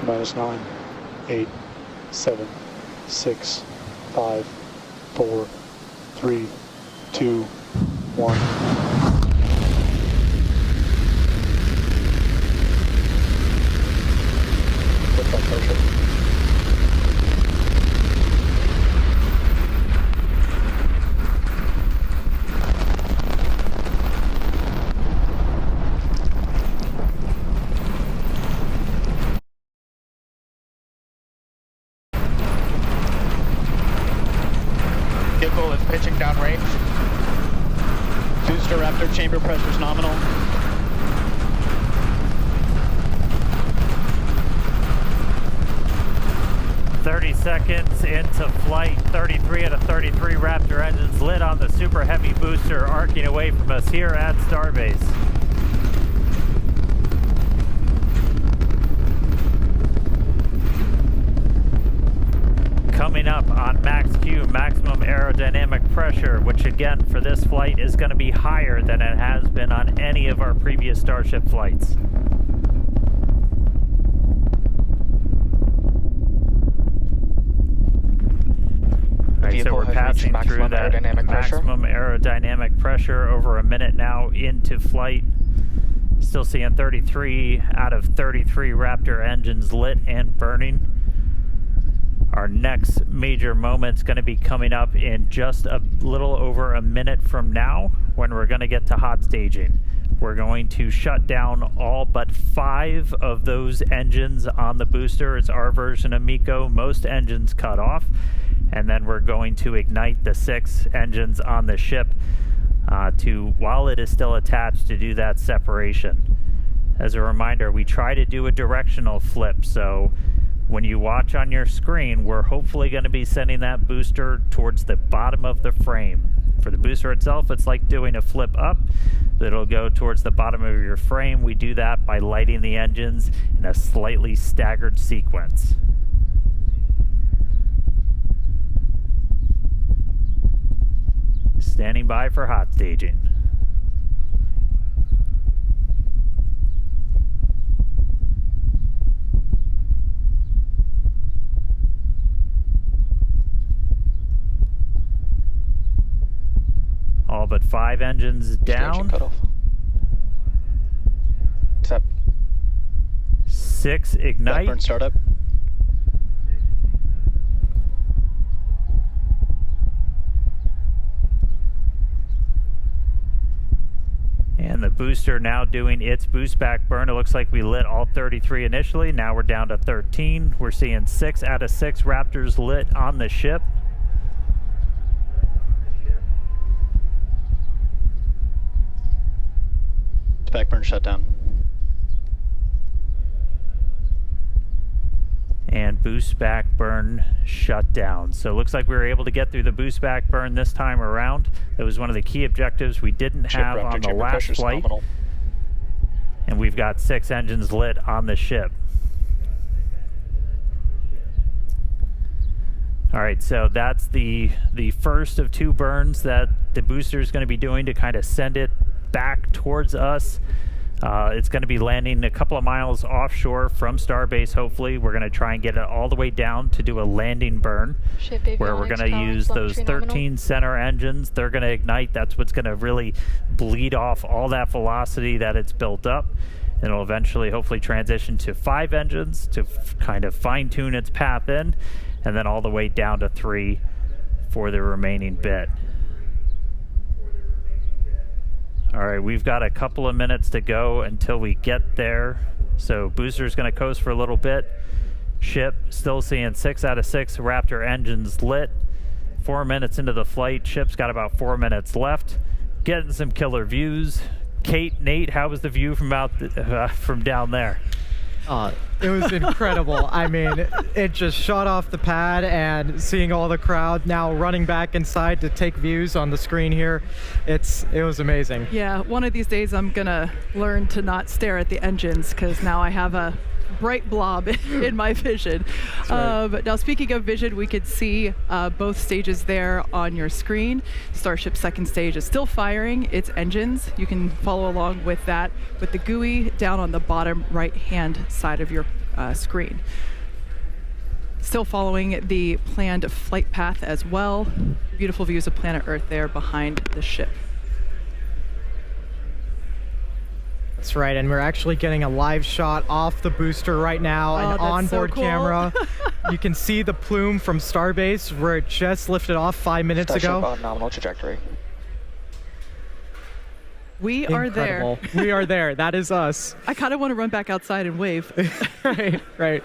-9, 8, 7, 6, 5, 4, 3, 2, 1. Liftoff pressure. Vehicle is pitching downrange. Booster Raptor chamber pressure is nominal. Seconds into flight, 33 out of 33 Raptor engines lit on the super heavy booster arcing away from us here at Starbase. Coming up on max Q, maximum aerodynamic pressure, which again for this flight is going to be higher than it has been on any of our previous Starship flights. Right, so we're passing through that maximum aerodynamic pressure over a minute now into flight. Still seeing 33 out of 33 Raptor engines lit and burning. Our next major moment's going to be coming up in just a little over a minute from now when we're going to get to hot staging. We're going to shut down all but 5 of those engines on the booster. It's our version of MECO. Most engines cut off. And then we're going to ignite the 6 engines on the ship while it is still attached, to do that separation. As a reminder, we try to do a directional flip, so when you watch on your screen, we're hopefully going to be sending that booster towards the bottom of the frame. For the booster itself, it's like doing a flip up. It'll go towards the bottom of your frame. We do that by lighting the engines in a slightly staggered sequence. Standing by for hot staging. All but 5 engines down. Cutoff. Except 6 ignite. Blackburn startup. And the booster now doing its boost back burn. It looks like we lit all 33 initially. Now we're down to 13. We're seeing 6 out of 6 Raptors lit on the ship. Back burn shut down. And boost back burn shut down. So it looks like we were able to get through the boost back burn this time around. That was one of the key objectives we didn't have on the last flight. And we've got 6 engines lit on the ship. All right, so that's the first of 2 burns that the booster is going to be doing to kind of send it back towards us. It's going to be landing a couple of miles offshore from Starbase, hopefully. We're going to try and get it all the way down to do a landing burn, where we're going to use those 13 center engines. They're going to ignite. That's what's going to really bleed off all that velocity that it's built up. And it'll eventually, hopefully, transition to 5 engines to kind of fine-tune its path in, and then all the way down to 3 for the remaining bit. All right, we've got a couple of minutes to go until we get there. So booster's going to coast for a little bit. Ship still seeing 6 out of 6 Raptor engines lit. 4 minutes into the flight. Ship's got about 4 minutes left. Getting some killer views. Kate, Nate, how was the view from down there? It was incredible. I mean, it just shot off the pad, and seeing all the crowd now running back inside to take views on the screen here, it was amazing. Yeah, one of these days I'm gonna learn to not stare at the engines, because now I have a bright blob in my vision. Right. Now, speaking of vision, we could see both stages there on your screen. Starship's second stage is still firing its engines. You can follow along with that with the GUI down on the bottom right-hand side of your screen. Still following the planned flight path as well. Beautiful views of planet Earth there behind the ship. That's right, and we're actually getting a live shot off the booster right now, an onboard camera. You can see the plume from Starbase where it just lifted off 5 minutes ago. On nominal trajectory. We are there. We are there. That is us. I kind of want to run back outside and wave. Right.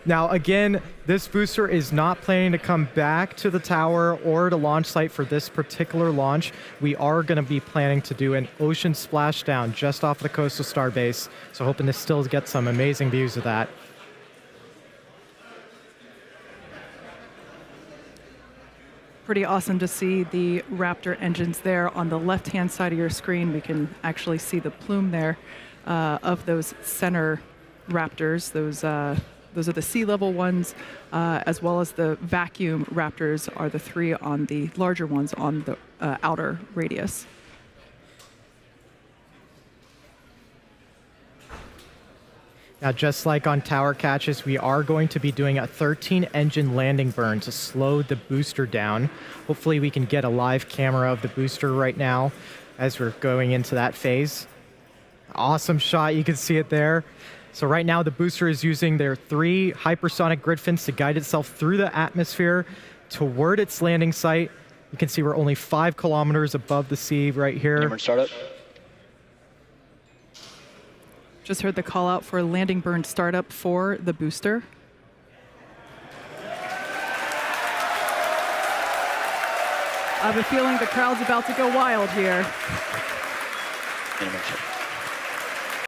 Now, again, this booster is not planning to come back to the tower or to launch site for this particular launch. We are going to be planning to do an ocean splashdown just off the coast of Starbase, so hoping to still get some amazing views of that. Pretty awesome to see the Raptor engines there on the left-hand side of your screen. We can actually see the plume there of those center Raptors. Those are the sea level ones, as well as the vacuum Raptors are the three on the larger ones on the outer radius. Now, just like on tower catches, we are going to be doing a 13-engine landing burn to slow the booster down. Hopefully we can get a live camera of the booster right now as we're going into that phase. Awesome shot, you can see it there. So right now the booster is using their 3 hypersonic grid fins to guide itself through the atmosphere toward its landing site. You can see we're only 5 kilometers above the sea right here. Startup. Just heard the call out for landing burn startup for the booster. I have a feeling the crowd's about to go wild here.